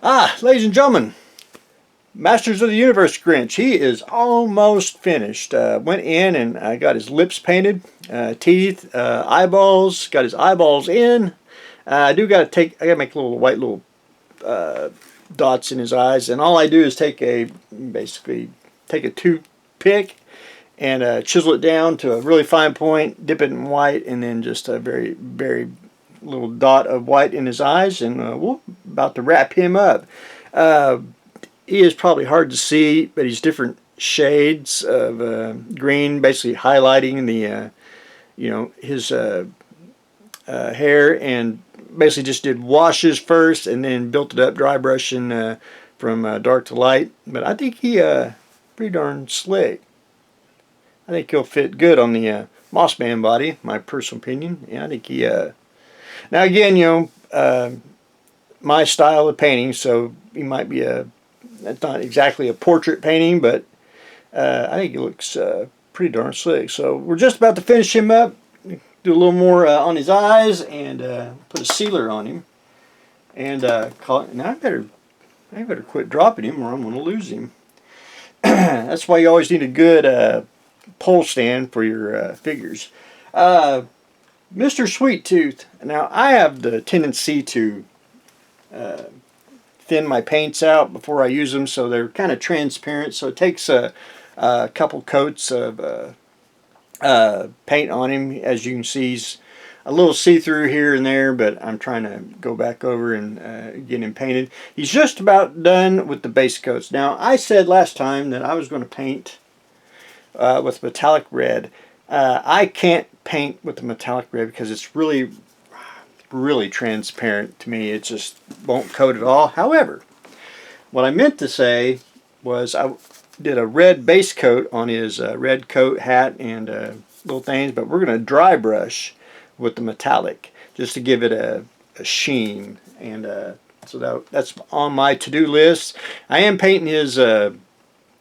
Ladies and gentlemen, Masters of the Universe Grinch. He is almost finished. Went in and I got his lips painted, teeth, eyeballs. Got his eyeballs in. I gotta make little white dots in his eyes, and all I do is basically take a toothpick and chisel it down to a really fine point, dip it in white, and then just a very, very little dot of white in his eyes, and we're about to wrap him up. He is probably hard to see, but he's different shades of green, basically highlighting his hair, and basically just did washes first and then built it up, dry brushing from dark to light. But I think he pretty darn slick. I think he'll fit good on the Moss Man body, my personal opinion. Yeah, I think he now again, my style of painting, so he might be that's not exactly a portrait painting, but I think he looks pretty darn slick. So we're just about to finish him up, do a little more on his eyes, and put a sealer on him, and call it. Now I better quit dropping him, or I'm going to lose him. That's why you always need a good pole stand for your figures. Mr. Sweet Tooth. Now I have the tendency to thin my paints out before I use them, so they're kind of transparent. So it takes a couple coats of paint on him. As you can see, he's a little see-through here and there, but I'm trying to go back over and get him painted. He's just about done with the base coats. Now I said last time that I was going to paint with metallic red. I can't paint with the metallic red because it's really transparent to me. It just won't coat at all. However, what I meant to say was I did a red base coat on his red coat, hat, and little things, but we're going to dry brush with the metallic just to give it a sheen, and so that's on my to-do list. I am painting his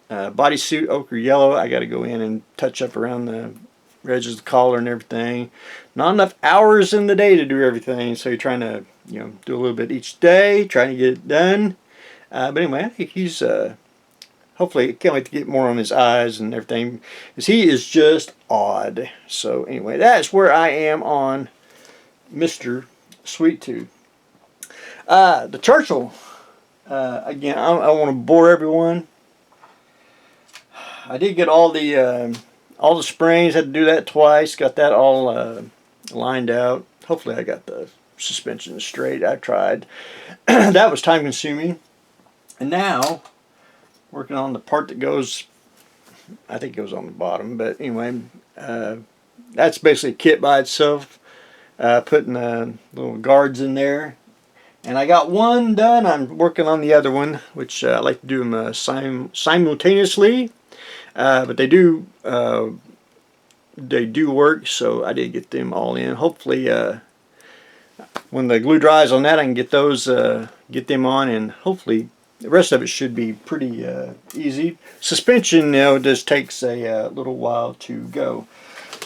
bodysuit ochre yellow. I got to go in and touch up around the edges of the collar and everything. Not enough hours in the day to do everything, so you're trying to do a little bit each day, trying to get it done. But anyway, I think he's hopefully, I can't wait to get more on his eyes and everything, because he is just odd. So anyway, that's where I am on Mr. Sweet Tooth. The Churchill, again, I don't want to bore everyone. I did get all the springs, had to do that twice, got that all lined out. Hopefully I got the suspension straight. I tried. That was time consuming. And now, working on the part that goes, I think it goes on the bottom, but anyway, that's basically a kit by itself. Putting little guards in there. And I got one done. I'm working on the other one, which I like to do them simultaneously. But they do work, so I did get them all in. Hopefully, when the glue dries on that, I can get them on, and hopefully the rest of it should be pretty easy. Suspension, just takes a little while to go.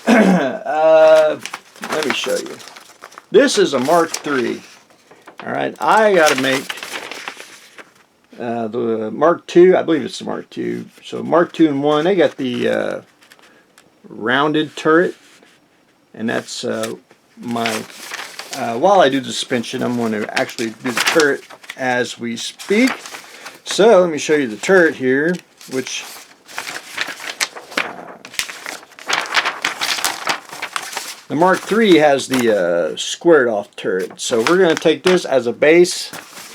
Let me show you. This is a Mark III. All right, I got to make the Mark II. I believe it's the Mark II. So Mark II and 1, they got the rounded turret, and that's while I do the suspension, I'm going to actually do the turret as we speak. So let me show you the turret here, which the Mark III has the squared off turret. So we're going to take this as a base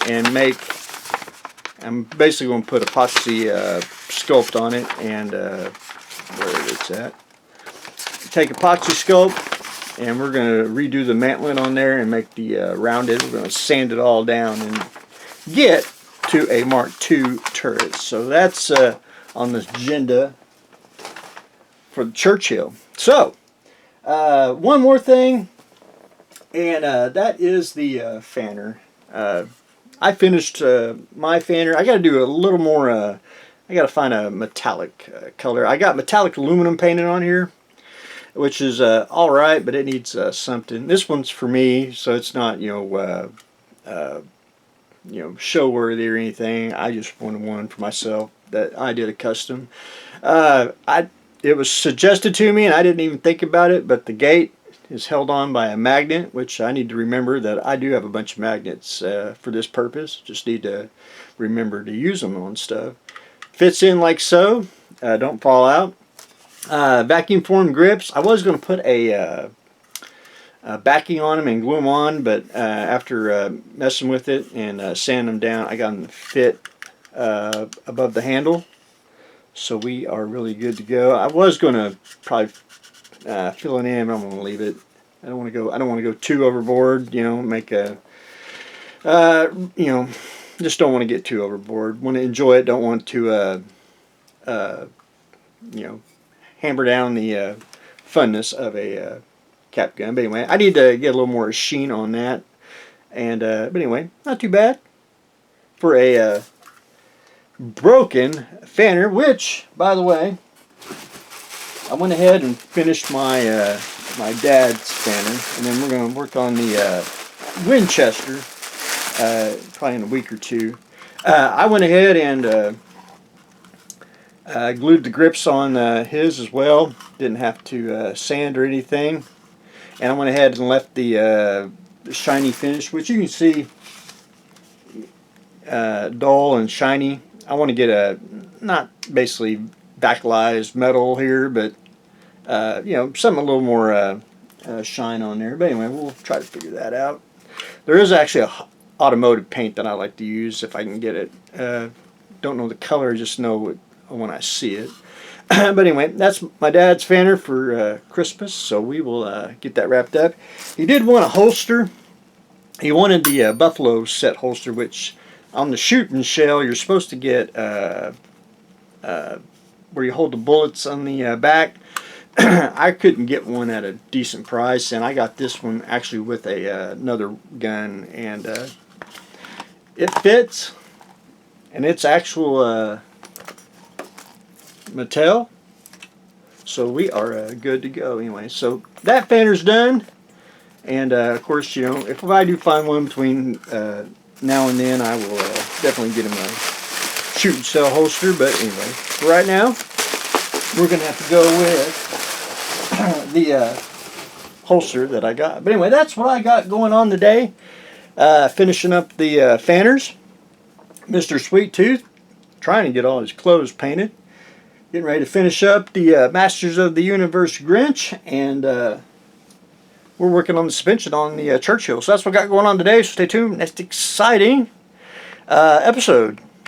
and I'm basically going to put epoxy sculpt on it, and where it's at. Take epoxy sculpt, and we're going to redo the mantling on there and make the rounded. We're going to sand it all down and get to a Mark II turret. So that's on the agenda for the Churchill. So one more thing, and that is the fanner. I finished my fanner. I got to do a little more. I got to find a metallic color. I got metallic aluminum painted on here, which is all right, but it needs something. This one's for me, so it's not show worthy or anything. I just wanted one for myself that I did a custom. It was suggested to me and I didn't even think about it, but the gate is held on by a magnet, which I need to remember that I do have a bunch of magnets for this purpose. Just need to remember to use them on stuff. Fits in like so. Don't fall out. Vacuum form grips. I was going to put a backing on them and glue them on, but after messing with it and sanding them down, I got them to fit above the handle. So we are really good to go. I was going to probably fill it in, but I'm going to leave it. I don't want to go too overboard. Make a just don't want to get too overboard. Want to enjoy it. Don't want to hammer down the funness of a cap gun. But anyway, I need to get a little more sheen on that. And but anyway, not too bad for a broken fanner. Which, by the way, I went ahead and finished my my dad's fanner, and then we're going to work on the Winchester probably in a week or two. I went ahead and glued the grips on his as well. Didn't have to sand or anything. And I went ahead and left the shiny finish, which you can see dull and shiny. I want to get a, not basically backlised metal here, but something a little more shine on there. But anyway, we'll try to figure that out. There is actually a automotive paint that I like to use if I can get it. Don't know the color, just know it when I see it. But anyway, that's my dad's fanner for Christmas, so we will get that wrapped up. He did want a holster. He wanted the Buffalo set holster, which on the shooting shell you're supposed to get where you hold the bullets on the back. I couldn't get one at a decent price, and I got this one actually with another gun, and it fits, and it's actual Mattel, so we are good to go. Anyway, so that fanner's done, and of course, if I do find one between now and then, I will definitely get him a shooting shell holster. But anyway, for right now, we're gonna have to go with the holster that I got. But anyway, that's what I got going on today. Finishing up the fanners. Mr. Sweet Tooth trying to get all his clothes painted. Getting ready to finish up the Masters of the Universe Grinch, and we're working on the suspension on the Churchill. So that's what I got going on today. So stay tuned. Next exciting episode.